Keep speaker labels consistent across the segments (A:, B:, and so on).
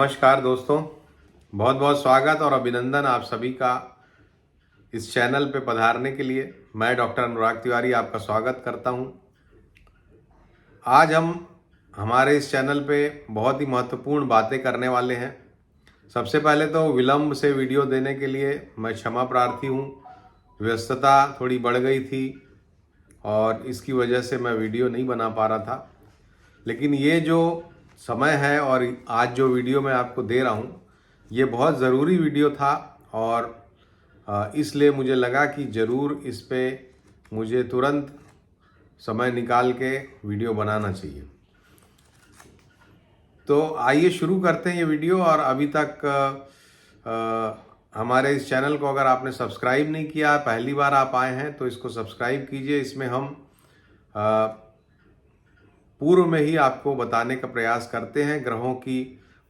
A: नमस्कार दोस्तों, बहुत बहुत स्वागत और अभिनंदन आप सभी का इस चैनल पे पधारने के लिए। मैं डॉक्टर अनुराग तिवारी आपका स्वागत करता हूं। आज हम हमारे इस चैनल पे बहुत ही महत्वपूर्ण बातें करने वाले हैं। सबसे पहले तो विलंब से वीडियो देने के लिए मैं क्षमा प्रार्थी हूं। व्यस्तता थोड़ी बढ़ गई थी और इसकी वजह से मैं वीडियो नहीं बना पा रहा था, लेकिन ये जो समय है और आज जो वीडियो मैं आपको दे रहा हूँ ये बहुत ज़रूरी वीडियो था और इसलिए मुझे लगा कि ज़रूर इस पे मुझे तुरंत समय निकाल के वीडियो बनाना चाहिए। तो आइए शुरू करते हैं ये वीडियो। और अभी तक हमारे इस चैनल को अगर आपने सब्सक्राइब नहीं किया, पहली बार आप आए हैं तो इसको सब्सक्राइब कीजिए। इसमें हम पूर्व में ही आपको बताने का प्रयास करते हैं ग्रहों की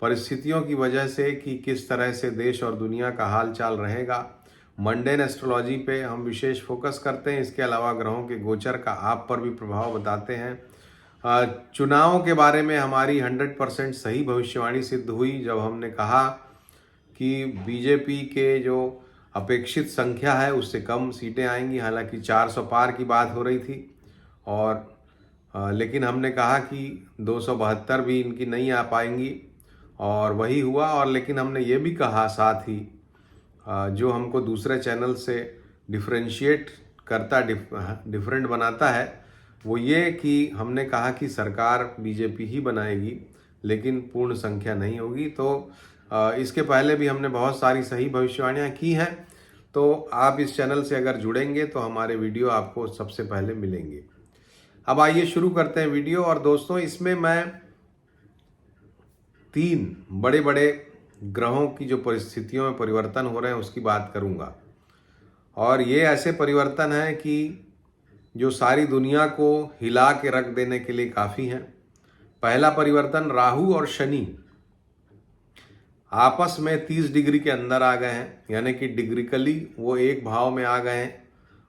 A: परिस्थितियों की वजह से कि किस तरह से देश और दुनिया का हाल चाल रहेगा। मंडेन एस्ट्रोलॉजी पे हम विशेष फोकस करते हैं। इसके अलावा ग्रहों के गोचर का आप पर भी प्रभाव बताते हैं। चुनावों के बारे में हमारी 100% सही भविष्यवाणी सिद्ध हुई जब हमने कहा कि बीजेपी के जो अपेक्षित संख्या है उससे कम सीटें आएंगी। हालांकि 400 पार की बात हो रही थी और लेकिन हमने कहा कि 272 भी इनकी नहीं आ पाएंगी और वही हुआ। और लेकिन हमने ये भी कहा साथ ही जो हमको दूसरे चैनल से डिफरेंशिएट करता, डिफरेंट बनाता है, वो ये कि हमने कहा कि सरकार बीजेपी ही बनाएगी लेकिन पूर्ण संख्या नहीं होगी। तो इसके पहले भी हमने बहुत सारी सही भविष्यवाणियाँ की हैं। तो आप इस चैनल से अगर जुड़ेंगे तो हमारे वीडियो आपको सबसे पहले मिलेंगे। अब आइए शुरू करते हैं वीडियो। और दोस्तों, इसमें मैं 3 बड़े बड़े ग्रहों की जो परिस्थितियों में परिवर्तन हो रहे हैं उसकी बात करूंगा। और ये ऐसे परिवर्तन हैं कि जो सारी दुनिया को हिला के रख देने के लिए काफ़ी हैं। पहला परिवर्तन, राहु और शनि आपस में 30 डिग्री के अंदर आ गए हैं, यानी कि डिग्रिकली वो एक भाव में आ गए हैं।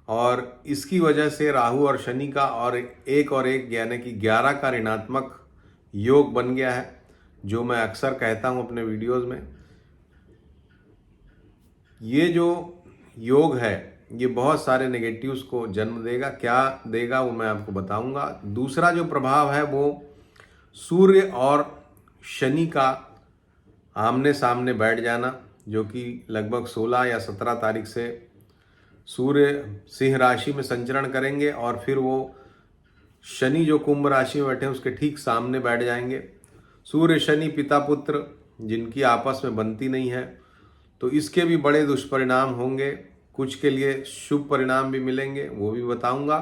A: और इसकी वजह से राहु और शनि का और एक यानी कि 11 का ऋणात्मक योग बन गया है, जो मैं अक्सर कहता हूं अपने वीडियोस में। ये जो योग है ये बहुत सारे नेगेटिव्स को जन्म देगा। क्या देगा वो मैं आपको बताऊंगा। दूसरा जो प्रभाव है वो सूर्य और शनि का आमने सामने बैठ जाना, जो कि लगभग 16 या 17 तारीख से सूर्य सिंह राशि में संचरण करेंगे और फिर वो शनि जो कुंभ राशि में बैठे हैं उसके ठीक सामने बैठ जाएंगे। सूर्य शनि पिता पुत्र जिनकी आपस में बनती नहीं है, तो इसके भी बड़े दुष्परिणाम होंगे। कुछ के लिए शुभ परिणाम भी मिलेंगे, वो भी बताऊंगा।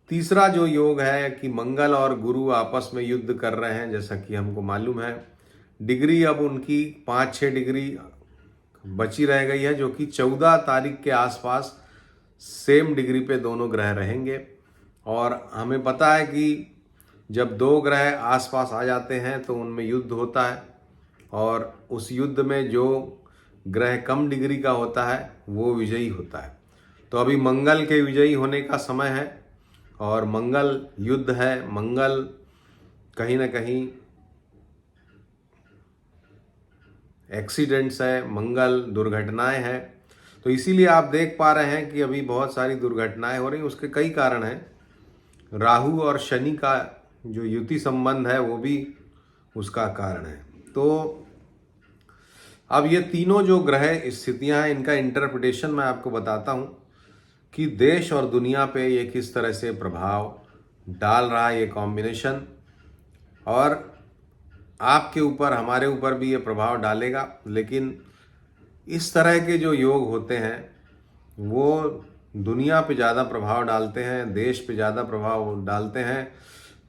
A: तीसरा जो योग है कि मंगल और गुरु आपस में युद्ध कर रहे हैं, जैसा कि हमको मालूम है। डिग्री अब उनकी 5-6 डिग्री बची रह गई है, जो कि 14 तारीख के आसपास सेम डिग्री पे दोनों ग्रह रहेंगे। और हमें पता है कि जब 2 ग्रह आसपास आ जाते हैं तो उनमें युद्ध होता है और उस युद्ध में जो ग्रह कम डिग्री का होता है वो विजयी होता है। तो अभी मंगल के विजयी होने का समय है और मंगल युद्ध है। मंगल कहीं ना कहीं एक्सीडेंट्स है, मंगल दुर्घटनाएं हैं। तो इसीलिए आप देख पा रहे हैं कि अभी बहुत सारी दुर्घटनाएं हो रही हैं। उसके कई कारण हैं। राहु और शनि का जो युति संबंध है वो भी उसका कारण है। तो अब ये तीनों जो ग्रह स्थितियां हैं इनका इंटरप्रिटेशन मैं आपको बताता हूं कि देश और दुनिया पे ये किस तरह से प्रभाव डाल रहा है ये कॉम्बिनेशन, और आपके ऊपर, हमारे ऊपर भी ये प्रभाव डालेगा। लेकिन इस तरह के जो योग होते हैं वो दुनिया पे ज़्यादा प्रभाव डालते हैं, देश पे ज़्यादा प्रभाव डालते हैं,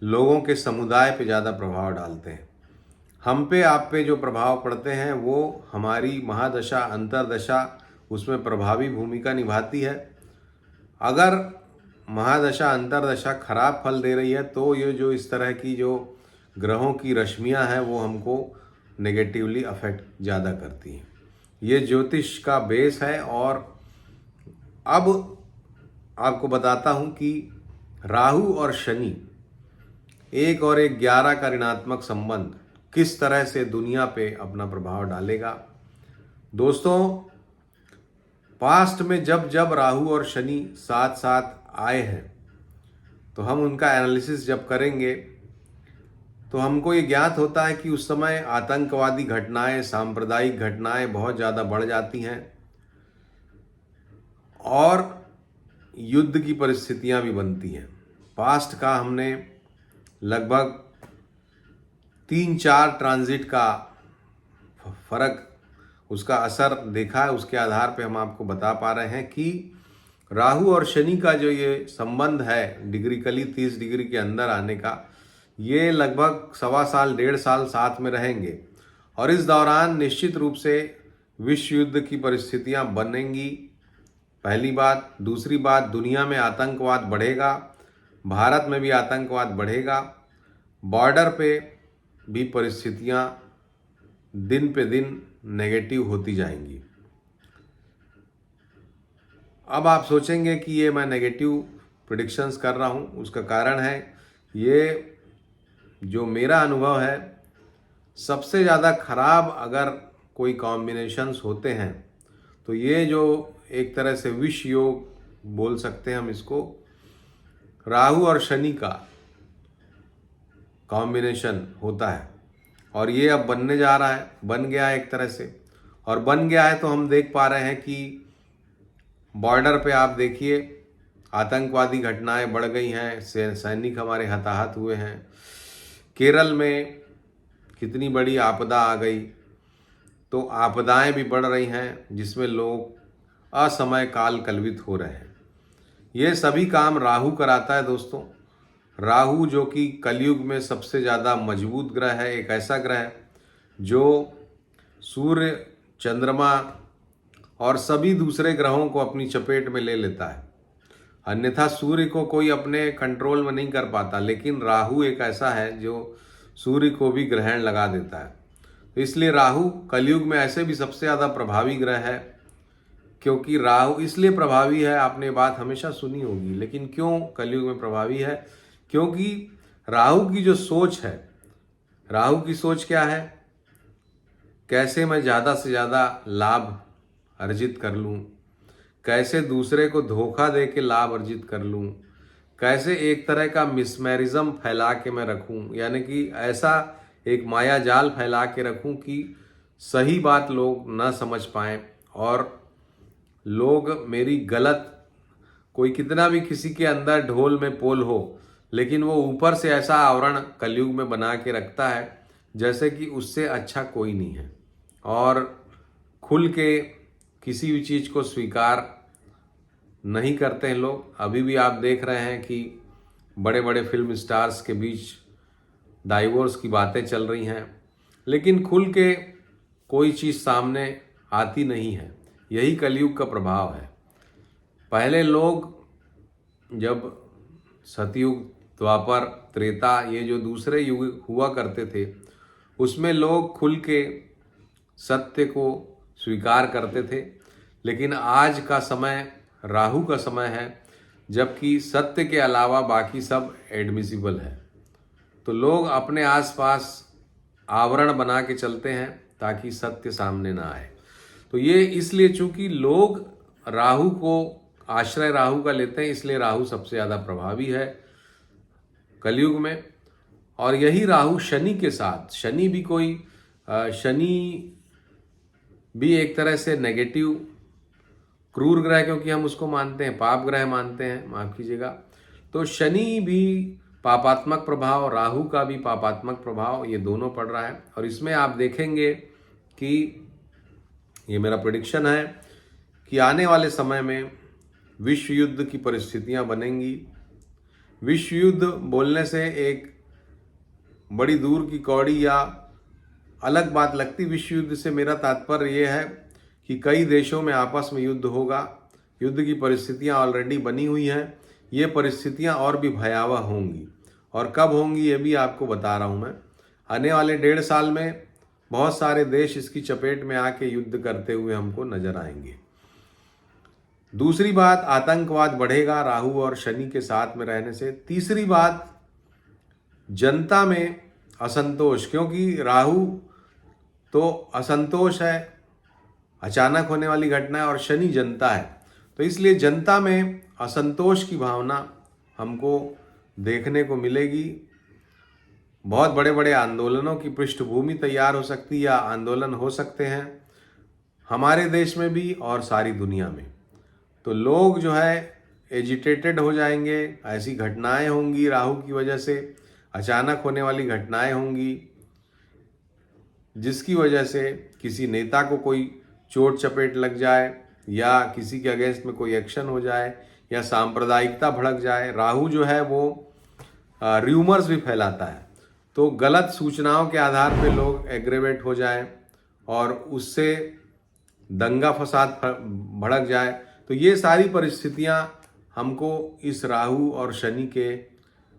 A: लोगों के समुदाय पे ज़्यादा प्रभाव डालते हैं। हम पे, आप पे जो प्रभाव पड़ते हैं वो हमारी महादशा अंतर्दशा उसमें प्रभावी भूमिका निभाती है। अगर महादशा अंतर्दशा खराब फल दे रही है तो ये जो इस तरह की जो ग्रहों की रश्मियां हैं वो हमको नेगेटिवली अफेक्ट ज़्यादा करती हैं। ये ज्योतिष का बेस है। और अब आपको बताता हूं कि राहु और शनि 1 और 11 का ऋणात्मक संबंध किस तरह से दुनिया पे अपना प्रभाव डालेगा। दोस्तों, पास्ट में जब जब राहु और शनि साथ साथ आए हैं तो हम उनका एनालिसिस जब करेंगे तो हमको ये ज्ञात होता है कि उस समय आतंकवादी घटनाएं, सांप्रदायिक घटनाएं बहुत ज़्यादा बढ़ जाती हैं और युद्ध की परिस्थितियां भी बनती हैं। पास्ट का हमने लगभग 3-4 ट्रांजिट का फर्क, उसका असर देखा है। उसके आधार पे हम आपको बता पा रहे हैं कि राहु और शनि का जो ये संबंध है डिग्रिकली 30 डिग्री के अंदर आने का, ये लगभग 1.25 साल 1.5 साल साथ में रहेंगे और इस दौरान निश्चित रूप से विश्व युद्ध की परिस्थितियां बनेंगी, पहली बात। दूसरी बात, दुनिया में आतंकवाद बढ़ेगा, भारत में भी आतंकवाद बढ़ेगा, बॉर्डर पे भी परिस्थितियां दिन पे दिन नेगेटिव होती जाएंगी। अब आप सोचेंगे कि ये मैं नेगेटिव प्रेडिक्शंस कर रहा हूँ, उसका कारण है ये जो मेरा अनुभव है, सबसे ज़्यादा खराब अगर कोई कॉम्बिनेशंस होते हैं तो ये जो एक तरह से विष योग बोल सकते हैं हम इसको, राहु और शनि का कॉम्बिनेशन होता है और ये अब बनने जा रहा है, बन गया है एक तरह से। और बन गया है तो हम देख पा रहे हैं कि बॉर्डर पे आप देखिए आतंकवादी घटनाएं बढ़ गई हैं, सैनिक हमारे हताहत हुए हैं। केरल में कितनी बड़ी आपदा आ गई, तो आपदाएं भी बढ़ रही हैं जिसमें लोग असमय काल कलवित हो रहे हैं। ये सभी काम राहु कराता है दोस्तों। राहु जो कि कलयुग में सबसे ज़्यादा मजबूत ग्रह है, एक ऐसा ग्रह जो सूर्य, चंद्रमा और सभी दूसरे ग्रहों को अपनी चपेट में ले लेता है। अन्यथा सूर्य को कोई अपने कंट्रोल में नहीं कर पाता, लेकिन राहु एक ऐसा है जो सूर्य को भी ग्रहण लगा देता है। तो इसलिए राहु कलयुग में ऐसे भी सबसे ज़्यादा प्रभावी ग्रह है। क्योंकि राहु इसलिए प्रभावी है, आपने बात हमेशा सुनी होगी, लेकिन क्यों कलयुग में प्रभावी है? क्योंकि राहु की जो सोच है, राहु की सोच क्या है? कैसे मैं ज़्यादा से ज़्यादा लाभ अर्जित कर लूँ, कैसे दूसरे को धोखा दे के लाभ अर्जित कर लूँ, कैसे एक तरह का मिसमैरिज्म फैला के मैं रखूँ, यानी कि ऐसा एक माया जाल फैला के रखूँ कि सही बात लोग ना समझ पाएँ और लोग मेरी गलत, कोई कितना भी किसी के अंदर ढोल में पोल हो, लेकिन वो ऊपर से ऐसा आवरण कलयुग में बना के रखता है जैसे कि उससे अच्छा कोई नहीं है और खुल के किसी भी चीज़ को स्वीकार नहीं करते हैं लोग। अभी भी आप देख रहे हैं कि बड़े बड़े फिल्म स्टार्स के बीच डाइवोर्स की बातें चल रही हैं, लेकिन खुल के कोई चीज़ सामने आती नहीं है। यही कलयुग का प्रभाव है। पहले लोग जब सतयुग, द्वापर, त्रेता, ये जो दूसरे युग हुआ करते थे, उसमें लोग खुल के सत्य को स्वीकार करते थे। लेकिन आज का समय राहु का समय है, जबकि सत्य के अलावा बाकी सब एडमिसिबल है। तो लोग अपने आसपास आवरण बना के चलते हैं ताकि सत्य सामने ना आए। तो ये इसलिए, चूंकि लोग राहु को आश्रय राहु का लेते हैं, इसलिए राहु सबसे ज़्यादा प्रभावी है कलयुग में। और यही राहु शनि के साथ, शनि भी कोई, शनि भी एक तरह से नेगेटिव क्रूर ग्रह, क्योंकि हम उसको मानते हैं, पाप ग्रह मानते हैं, माफ कीजिएगा। तो शनि भी पापात्मक प्रभाव, राहु का भी पापात्मक प्रभाव, ये दोनों पड़ रहा है। और इसमें आप देखेंगे कि ये मेरा प्रेडिक्शन है कि आने वाले समय में विश्व युद्ध की परिस्थितियां बनेंगी। विश्व युद्ध बोलने से एक बड़ी दूर की कौड़ी या अलग बात लगती। विश्व युद्ध से मेरा तात्पर्य ये है कि कई देशों में आपस में युद्ध होगा। युद्ध की परिस्थितियां ऑलरेडी बनी हुई हैं, ये परिस्थितियां और भी भयावह होंगी। और कब होंगी ये भी आपको बता रहा हूं मैं। आने वाले 1.5 साल में बहुत सारे देश इसकी चपेट में आके युद्ध करते हुए हमको नजर आएंगे। दूसरी बात, आतंकवाद बढ़ेगा राहु और शनि के साथ में रहने से। तीसरी बात, जनता में असंतोष, क्योंकि राहु तो असंतोष है, अचानक होने वाली घटना है, और शनि जनता है। तो इसलिए जनता में असंतोष की भावना हमको देखने को मिलेगी। बहुत बड़े बड़े आंदोलनों की पृष्ठभूमि तैयार हो सकती है या आंदोलन हो सकते हैं हमारे देश में भी और सारी दुनिया में। तो लोग जो है एजिटेटेड हो जाएंगे, ऐसी घटनाएं होंगी राहु की वजह से, अचानक होने वाली घटनाएं होंगी जिसकी वजह से किसी नेता को कोई चोट चपेट लग जाए या किसी के अगेंस्ट में कोई एक्शन हो जाए या सांप्रदायिकता भड़क जाए। राहु जो है वो र्यूमर्स भी फैलाता है, तो गलत सूचनाओं के आधार पे लोग एग्रेवेट हो जाए और उससे दंगा फसाद भड़क जाए। तो ये सारी परिस्थितियां हमको इस राहु और शनि के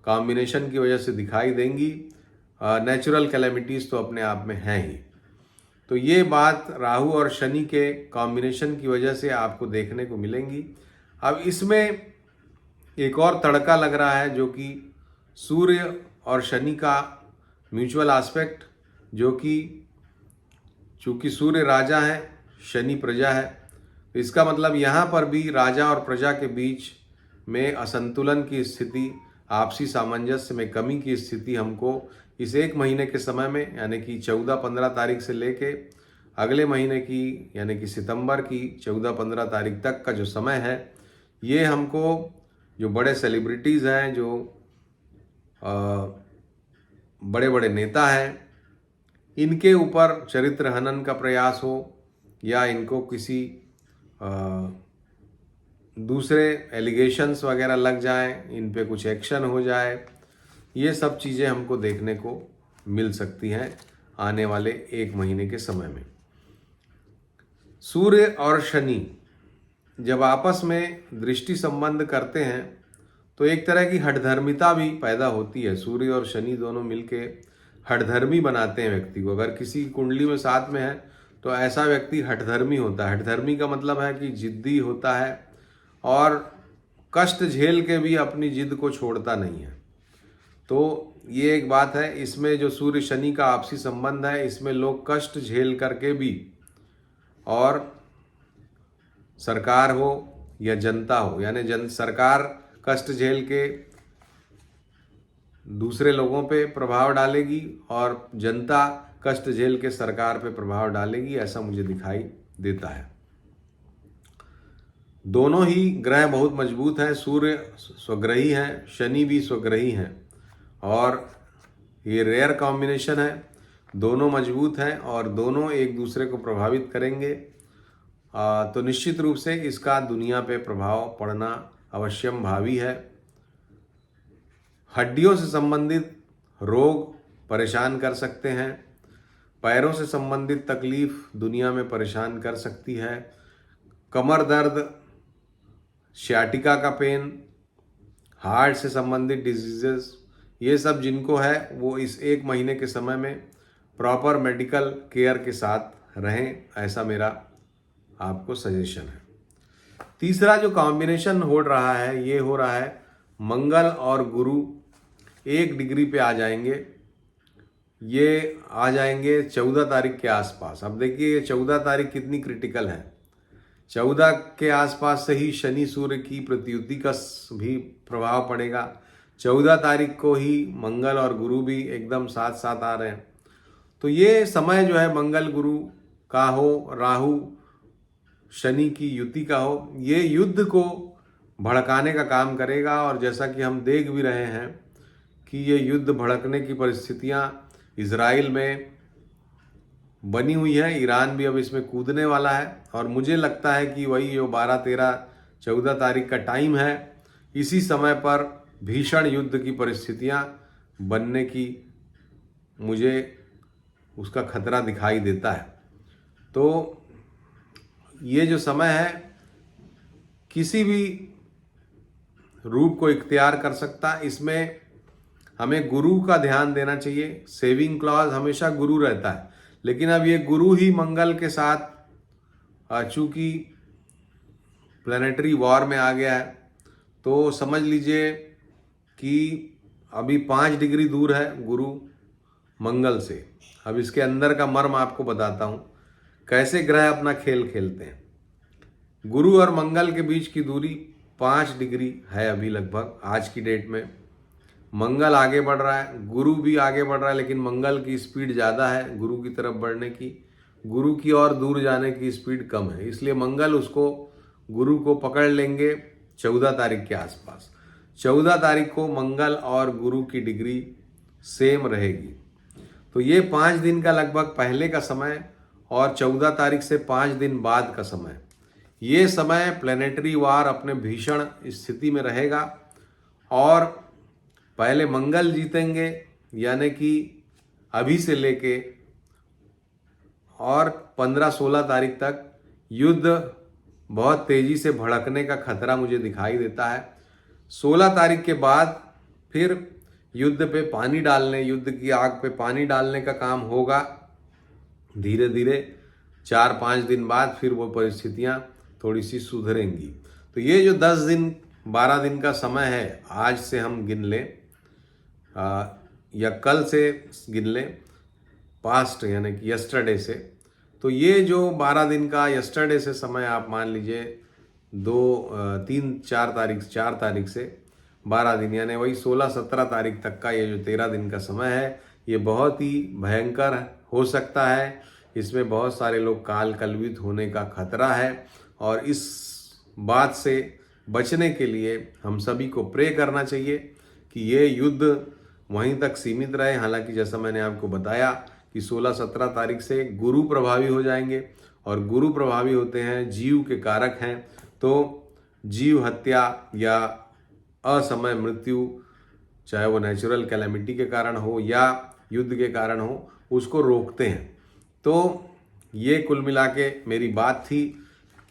A: कॉम्बिनेशन की वजह से दिखाई देंगी। नेचुरल कैलेमिटीज़ तो अपने आप में हैं ही। तो ये बात राहु और शनि के कॉम्बिनेशन की वजह से आपको देखने को मिलेंगी। अब इसमें एक और तड़का लग रहा है जो कि सूर्य और शनि का म्यूचुअल एस्पेक्ट, जो कि चूँकि सूर्य राजा है, शनि प्रजा है, तो इसका मतलब यहाँ पर भी राजा और प्रजा के बीच में असंतुलन की स्थिति, आपसी सामंजस्य में कमी की स्थिति हमको इस एक महीने के समय में, यानी कि 14-15 तारीख से लेके अगले महीने की यानी कि सितंबर की 14-15 तारीख तक का जो समय है, ये हमको जो बड़े सेलिब्रिटीज़ हैं, जो बड़े बड़े नेता हैं, इनके ऊपर चरित्र हनन का प्रयास हो या इनको किसी दूसरे एलिगेशंस वगैरह लग जाएं, इन पे कुछ एक्शन हो जाए, ये सब चीज़ें हमको देखने को मिल सकती हैं आने वाले एक महीने के समय में। सूर्य और शनि जब आपस में दृष्टि संबंध करते हैं तो एक तरह की हठधर्मिता भी पैदा होती है। सूर्य और शनि दोनों मिलके हठधर्मी बनाते हैं व्यक्ति को। अगर किसी कुंडली में साथ में है तो ऐसा व्यक्ति हठधर्मी होता है। हठधर्मी का मतलब है कि जिद्दी होता है और कष्ट झेल के भी अपनी जिद को छोड़ता नहीं है। तो ये एक बात है। इसमें जो सूर्य शनि का आपसी संबंध है, इसमें लोग कष्ट झेल करके भी, और सरकार हो या जनता हो, यानी सरकार कष्ट झेल के दूसरे लोगों पे प्रभाव डालेगी और जनता कष्ट झेल के सरकार पे प्रभाव डालेगी, ऐसा मुझे दिखाई देता है। दोनों ही ग्रह बहुत मजबूत हैं। सूर्य स्वग्रही हैं, शनि भी स्वग्रही हैं, और ये रेयर कॉम्बिनेशन है। दोनों मजबूत हैं और दोनों एक दूसरे को प्रभावित करेंगे। तो निश्चित रूप से इसका दुनिया पे प्रभाव पड़ना अवश्यम भावी है। हड्डियों से संबंधित रोग परेशान कर सकते हैं। पैरों से संबंधित तकलीफ दुनिया में परेशान कर सकती है। कमर दर्द, सियाटिका का पेन, हार्ट से संबंधित डिजीजेस, ये सब जिनको है वो इस एक महीने के समय में प्रॉपर मेडिकल केयर के साथ रहें, ऐसा मेरा आपको सजेशन है। तीसरा जो कॉम्बिनेशन हो रहा है, ये हो रहा है मंगल और गुरु 1 डिग्री पे आ जाएंगे। ये आ जाएंगे 14 तारीख के आसपास। अब देखिए ये 14 तारीख कितनी क्रिटिकल है। 14 के आसपास से ही शनि सूर्य की प्रत्युति का भी प्रभाव पड़ेगा। 14 तारीख को ही मंगल और गुरु भी एकदम साथ साथ आ रहे हैं। तो ये समय जो है मंगल गुरु का हो, राहु शनि की युति का हो, ये युद्ध को भड़काने का काम करेगा। और जैसा कि हम देख भी रहे हैं कि ये युद्ध भड़कने की परिस्थितियां इजराइल में बनी हुई है। ईरान भी अब इसमें कूदने वाला है और मुझे लगता है कि वही जो 12, 13, 14 तारीख का टाइम है, इसी समय पर भीषण युद्ध की परिस्थितियां बनने की मुझे उसका खतरा दिखाई देता है। तो ये जो समय है किसी भी रूप को इख्तियार कर सकता है। इसमें हमें गुरु का ध्यान देना चाहिए। सेविंग क्लॉज हमेशा गुरु रहता है, लेकिन अब ये गुरु ही मंगल के साथ चूंकि प्लानिटरी वॉर में आ गया है, तो समझ लीजिए कि अभी 5 डिग्री दूर है गुरु मंगल से। अब इसके अंदर का मर्म आपको बताता हूँ कैसे ग्रह अपना खेल खेलते हैं। गुरु और मंगल के बीच की दूरी 5 डिग्री है अभी लगभग आज की डेट में। मंगल आगे बढ़ रहा है, गुरु भी आगे बढ़ रहा है, लेकिन मंगल की स्पीड ज़्यादा है गुरु की तरफ बढ़ने की, गुरु की ओर दूर जाने की स्पीड कम है। इसलिए मंगल उसको, गुरु को पकड़ लेंगे 14 तारीख के आसपास। 14 तारीख को मंगल और गुरु की डिग्री सेम रहेगी। तो ये 5 दिन का लगभग पहले का समय और 14 तारीख से 5 दिन बाद का समय, ये समय प्लेनेटरी वार अपने भीषण स्थिति में रहेगा। और पहले मंगल जीतेंगे, यानी कि अभी से लेके और 15-16 तारीख तक युद्ध बहुत तेजी से भड़कने का खतरा मुझे दिखाई देता है। 16 तारीख के बाद फिर युद्ध पे पानी डालने, युद्ध की आग पे पानी डालने का काम होगा धीरे धीरे। 4-5 दिन बाद फिर वो परिस्थितियाँ थोड़ी सी सुधरेंगी। तो ये जो 10 दिन 12 दिन का समय है, आज से हम गिन लें या कल से गिन लें, पास्ट यानी कि यस्टरडे से, तो ये जो 12 दिन का यस्टरडे से समय आप मान लीजिए 4 तारीख से 12 दिन, यानी वही 16-17 तारीख तक का ये जो 13 दिन का समय है, ये बहुत ही भयंकर हो सकता है। इसमें बहुत सारे लोग काल कलवित होने का खतरा है और इस बात से बचने के लिए हम सभी को प्रे करना चाहिए कि ये युद्ध वहीं तक सीमित रहे। हालांकि जैसा मैंने आपको बताया कि 16-17 तारीख से गुरु प्रभावी हो जाएंगे और गुरु प्रभावी होते हैं, जीव के कारक हैं, तो जीव हत्या या असमय मृत्यु, चाहे वो नेचुरल कैलेमिटी के कारण हो या युद्ध के कारण हो, उसको रोकते हैं। तो ये कुल मिला के मेरी बात थी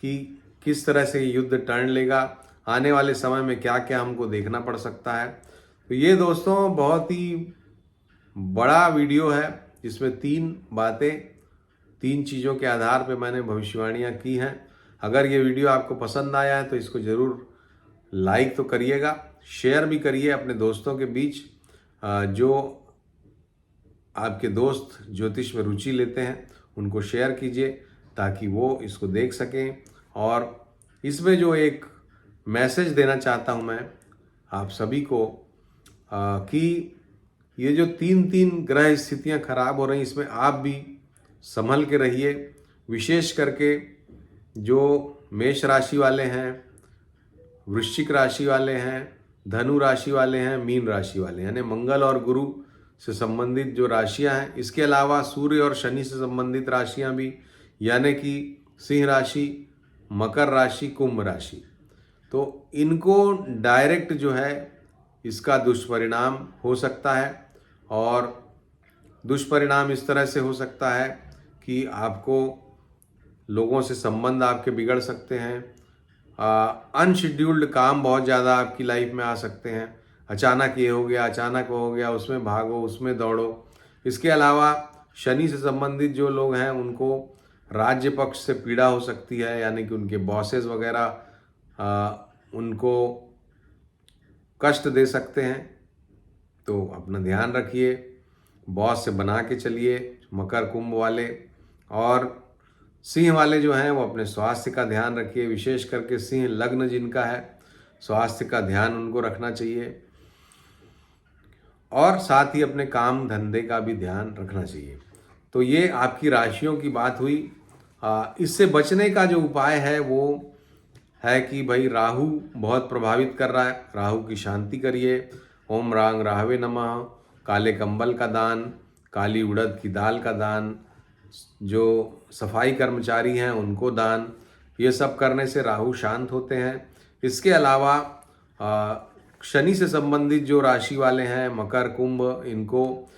A: कि किस तरह से युद्ध टर्न लेगा, आने वाले समय में क्या क्या हमको देखना पड़ सकता है। तो ये दोस्तों बहुत ही बड़ा वीडियो है, जिसमें 3 चीज़ों के आधार पे मैंने भविष्यवाणियाँ की हैं। अगर ये वीडियो आपको पसंद आया है तो इसको ज़रूर लाइक तो करिएगा, शेयर भी करिए अपने दोस्तों के बीच। जो आपके दोस्त ज्योतिष में रुचि लेते हैं उनको शेयर कीजिए ताकि वो इसको देख सकें। और इसमें जो एक मैसेज देना चाहता हूं मैं आप सभी को कि ये जो 3 ग्रह स्थितियां खराब हो रही, इसमें आप भी संभल के रहिए। विशेष करके जो मेष राशि वाले हैं, वृश्चिक राशि वाले हैं, धनु राशि वाले हैं, मीन राशि वाले हैं, यानी मंगल और गुरु से संबंधित जो राशियां हैं। इसके अलावा सूर्य और शनि से संबंधित राशियां भी, यानी कि सिंह राशि, मकर राशि, कुंभ राशि, तो इनको डायरेक्ट जो है इसका दुष्परिणाम हो सकता है। और दुष्परिणाम इस तरह से हो सकता है कि आपको लोगों से संबंध आपके बिगड़ सकते हैं, अनशेड्यूल्ड काम बहुत ज़्यादा आपकी लाइफ में आ सकते हैं। अचानक ये हो गया, अचानक वो हो गया, उसमें भागो, उसमें दौड़ो। इसके अलावा शनि से संबंधित जो लोग हैं उनको राज्य पक्ष से पीड़ा हो सकती है, यानी कि उनके बॉसेस वगैरह उनको कष्ट दे सकते हैं। तो अपना ध्यान रखिए, बॉस से बना के चलिए। मकर कुंभ वाले और सिंह वाले जो हैं वो अपने स्वास्थ्य का ध्यान रखिए। विशेष करके सिंह लग्न जिनका है, स्वास्थ्य का ध्यान उनको रखना चाहिए और साथ ही अपने काम धंधे का भी ध्यान रखना चाहिए। तो ये आपकी राशियों की बात हुई। इससे बचने का जो उपाय है वो है कि भाई राहु बहुत प्रभावित कर रहा है, राहु की शांति करिए। ओम रांग राहवे नमः, काले कंबल का दान, काली उड़द की दाल का दान, जो सफाई कर्मचारी हैं उनको दान, ये सब करने से राहु शांत होते हैं। इसके अलावा शनि से संबंधित जो राशि वाले हैं, मकर कुंभ, इनको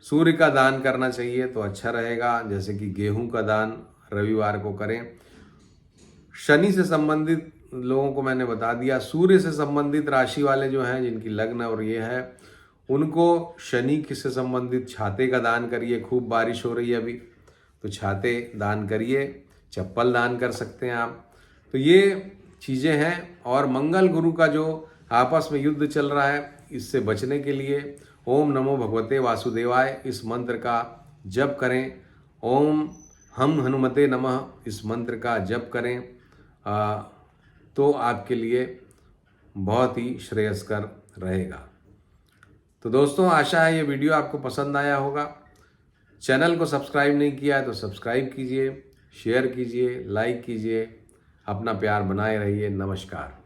A: सूर्य का दान करना चाहिए तो अच्छा रहेगा। जैसे कि गेहूं का दान रविवार को करें। शनि से संबंधित लोगों को मैंने बता दिया। सूर्य से संबंधित राशि वाले जो हैं, जिनकी लग्न और ये है, उनको शनि से संबंधित छाते का दान करिए। खूब बारिश हो रही है अभी, तो छाते दान करिए, चप्पल दान कर सकते हैं आप। तो ये चीज़ें हैं। और मंगल गुरु का जो आपस में युद्ध चल रहा है, इससे बचने के लिए ओम नमो भगवते वासुदेवाय इस मंत्र का जप करें। ओम हम हनुमते नमः इस मंत्र का जप करें तो आपके लिए बहुत ही श्रेयस्कर रहेगा। तो दोस्तों, आशा है ये वीडियो आपको पसंद आया होगा। चैनल को सब्सक्राइब नहीं किया है तो सब्सक्राइब कीजिए, शेयर कीजिए, लाइक कीजिए। अपना प्यार बनाए रहिए। नमस्कार।